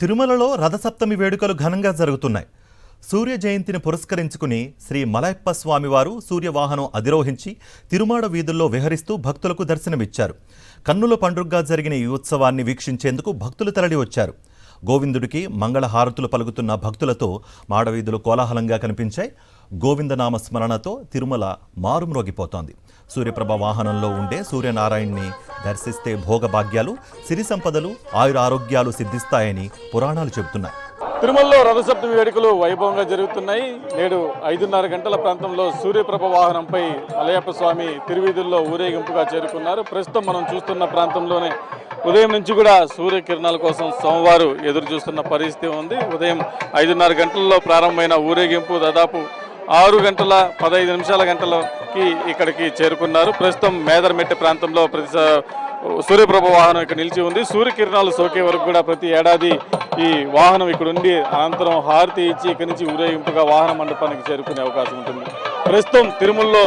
తిరుమలలో రథసప్తమి వేడుకలు ఘనంగా జరుగుతున్నాయి. సూర్య జయంతిని పురస్కరించుకుని శ్రీ మలయప్ప స్వామివారు సూర్యవాహనం అధిరోహించి తిరుమాడ వీధుల్లో విహరిస్తూ భక్తులకు దర్శనమిచ్చారు. కన్నుల పండుగగా జరిగిన ఈ ఉత్సవాన్ని వీక్షించేందుకు భక్తులు తరలి వచ్చారు. గోవిందుడికి మంగళహారతులు పలుకుతున్న భక్తులతో మాడవీధులు కోలాహలంగా కనిపించాయి. గోవిందనామ స్మరణతో తిరుమల మారుమ్రోగిపోతోంది. సూర్యప్రభ వాహనంలో ఉండే సూర్యనారాయణ్ణి దర్శిస్తే భోగభాగ్యాలు, సిరి సంపదలు, ఆయురారోగ్యాలు సిద్ధిస్తాయని పురాణాలు చెబుతున్నాయి. తిరుమలలో రథసప్తమి వేడుకలు వైభవంగా జరుగుతున్నాయి. నేడు 5:30 గంటల ప్రాంతంలో సూర్యప్రభ వాహనంపై మలయప్ప స్వామి తిరువీధుల్లో ఊరేగింపుగా చేరుకున్నారు. ప్రస్తుతం మనం చూస్తున్న ప్రాంతంలోనే ఉదయం నుంచి కూడా సూర్యకిరణాల కోసం సోమవారు ఎదురు చూస్తున్న పరిస్థితి ఉంది. ఉదయం 5:30 గంటల్లో ప్రారంభమైన ఊరేగింపు దాదాపు 6:15 ఇక్కడికి చేరుకున్నారు. ప్రస్తుతం మేదరమెట్టి ప్రాంతంలో సూర్యప్రభ వాహనం ఇక్కడ నిలిచి ఉంది. సూర్యకిరణాలు సోకే వరకు కూడా ప్రతి ఏడాది ఈ వాహనం ఇక్కడ ఉండి అనంతరం హారతి ఇచ్చి ఇక్కడి నుంచి ఊరేగింపుగా వాహన మండపానికి చేరుకునే అవకాశం ఉంటుంది. ప్రస్తుతం తిరుమలలో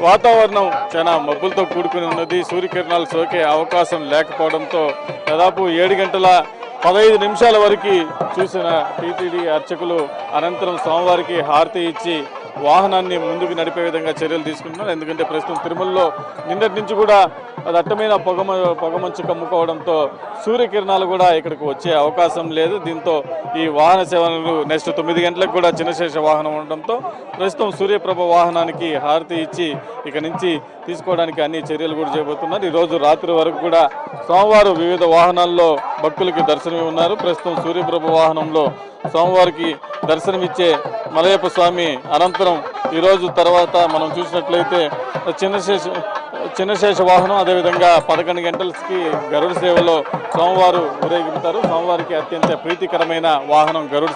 వాతావరణం చాలా మబ్బులతో కూడుకుని ఉన్నది. సూర్యకిరణాలు సోకే అవకాశం లేకపోవడంతో దాదాపు 7:15 వరకు చూసిన టీటీడీ అర్చకులు అనంతరం స్వామివారికి హారతి ఇచ్చి వాహనాన్ని ముందుకు నడిపే విధంగా చర్యలు తీసుకుంటున్నారు. ఎందుకంటే ప్రస్తుతం తిరుమలలో నిన్నటి నుంచి కూడా దట్టమైన పొగమంచు కమ్ముకోవడంతో సూర్యకిరణాలు కూడా ఇక్కడికి వచ్చే అవకాశం లేదు. దీంతో ఈ వాహన సేవలు నెక్స్ట్ 9 గంటలకు కూడా చిన్నశేష వాహనం ఉండడంతో ప్రస్తుతం సూర్యప్రభ వాహనానికి హారతి ఇచ్చి ఇక నుంచి తీసుకోవడానికి అన్ని చర్యలు కూడా చేయబోతున్నారు. ఈరోజు రాత్రి వరకు కూడా సోమవారం వివిధ వాహనాల్లో భక్తులకి దర్శనమి ఉన్నారు. ప్రస్తుతం సూర్యప్రభ వాహనంలో సోమవారికి దర్శనమిచ్చే మలయప్ప స్వామి అనంతరం ఈరోజు తర్వాత మనం చూసినట్లయితే చిన్నశేష వాహనం, అదేవిధంగా 11 గంటలకి గరుడ సేవలో సోమవారు ఊరేగిస్తారు. సోమవారికి అత్యంత ప్రీతికరమైన వాహనం గరుడ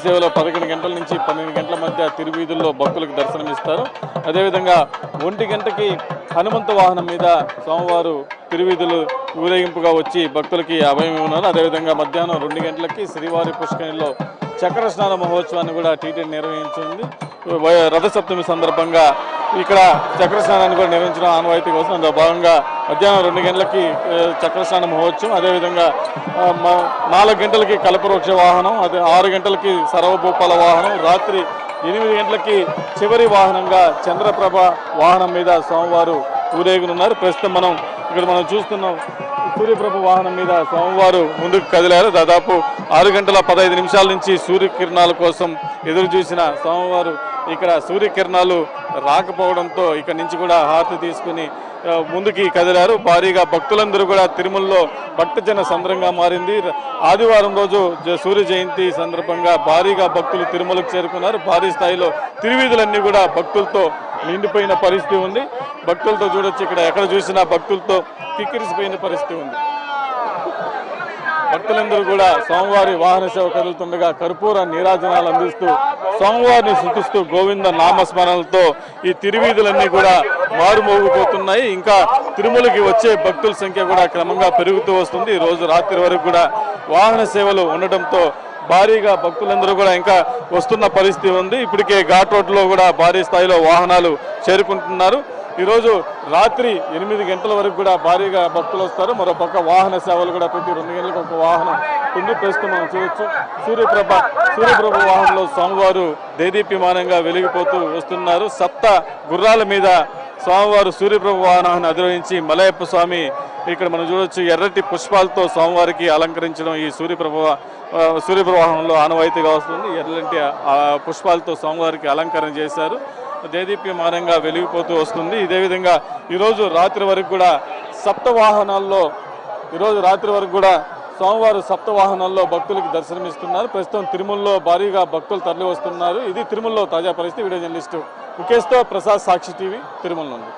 సేవలో 11 గంటల నుంచి 12 గంటల మధ్య తిరువీధుల్లో భక్తులకు దర్శనమిస్తారు. అదేవిధంగా 1 గంటకి హనుమంత వాహనం మీద సోమవారు తిరువీధులు ఊరేగింపుగా వచ్చి భక్తులకి అభయం ఉన్నారు. అదేవిధంగా మధ్యాహ్నం 2 గంటలకి శ్రీవారి పుష్కరిణిలో చక్ర స్నాన మహోత్సవాన్ని కూడా టీటీడీ నిర్వహించింది. రథసప్తమి సందర్భంగా ఇక్కడ చక్ర స్నానాన్ని కూడా నిర్వహించడం ఆనవాయితీ కోసం అందులో భాగంగా మధ్యాహ్నం 2 గంటలకి చక్ర స్నాన మహోత్సవం, అదేవిధంగా 4 గంటలకి కల్పవృక్ష వాహనం, 6 గంటలకి సర్వభూపాల వాహనం, రాత్రి 8 గంటలకి చివరి వాహనంగా చంద్రప్రభ వాహనం మీద సోమవారు ఊరేగనున్నారు. ప్రస్తుతం మనం చూస్తున్నాం సూర్యప్రభ వాహనం మీద సోమవారు ముందుకు కదిలారు. దాదాపు 6:15 నుంచి సూర్యకిరణాల కోసం ఎదురు చూసిన సోమవారు ఇక్కడ సూర్యకిరణాలు రాకపోవడంతో ఇక్కడి నుంచి కూడా హారతి తీసుకుని ముందుకి కదిలారు. భారీగా భక్తులందరూ కూడా తిరుమలలో భక్తజన సంద్రంగా మారింది. ఆదివారం రోజు సూర్య జయంతి సందర్భంగా భారీగా భక్తులు తిరుమలకు చేరుకున్నారు. భారీ స్థాయిలో తిరువీధులన్నీ కూడా భక్తులతో నిండిపోయిన పరిస్థితి ఉంది. భక్తులతో చూడొచ్చు, ఇక్కడ ఎక్కడ చూసినా భక్తులతో కిక్కిరిసిపోయిన పరిస్థితి ఉంది. భక్తులందరూ కూడా సోమవారి వాహన సేవ కదులుతుండగా కర్పూర నీరాజనాలు అందిస్తూ సోమవారిని శృతిస్తూ గోవింద నామస్మరణలతో ఈ తిరువీధులన్నీ కూడా మారుమోగిపోతున్నాయి. ఇంకా తిరుమలకి వచ్చే భక్తుల సంఖ్య కూడా క్రమంగా పెరుగుతూ వస్తుంది. ఈ రోజు రాత్రి వరకు కూడా వాహన సేవలు ఉండటంతో భారీగా భక్తులందరూ కూడా ఇంకా వస్తున్న పరిస్థితి ఉంది. ఇప్పటికే ఘాట్ రోడ్లో కూడా భారీ స్థాయిలో వాహనాలు చేరుకుంటున్నారు. ఈరోజు రాత్రి 8 గంటల వరకు కూడా భారీగా భక్తులు వస్తారు. మరోపక్క వాహన సేవలు కూడా ప్రతి 2 గంటలకు ఒక వాహనం ఉంది. ప్రస్తుతం మనం చూడొచ్చు సూర్యప్రభ వాహనంలో సోమవారు దేదీప్యమానంగా వెలిగిపోతూ వస్తున్నారు. 7 గుర్రాల మీద సోమవారు సూర్యప్రభ వాహనాన్ని అధిరోహించి మలయప్ప స్వామి ఇక్కడ మనం చూడొచ్చు ఎర్రటి పుష్పాలతో సోమవారికి అలంకరించడం ఈ సూర్యప్రభ వాహనంలో ఆనవాయితీగా వస్తుంది. ఎర్రటి పుష్పాలతో సోమవారికి అలంకరణ చేశారు. దేదీప్యమానంగా వెలిగిపోతూ వస్తుంది. ఇదే విధంగా ఈరోజు రాత్రి వరకు కూడా సోమవారం సప్తవాహనాల్లో భక్తులకు దర్శనమిస్తున్నారు. ప్రస్తుతం తిరుమలలో భారీగా భక్తులు తరలి వస్తున్నారు. ఇది తిరుమలలో తాజా పరిస్థితి. వీడియో జర్నలిస్టు ముఖేష్తో ప్రసాద్, సాక్షి టీవీ, తిరుమల నుండి.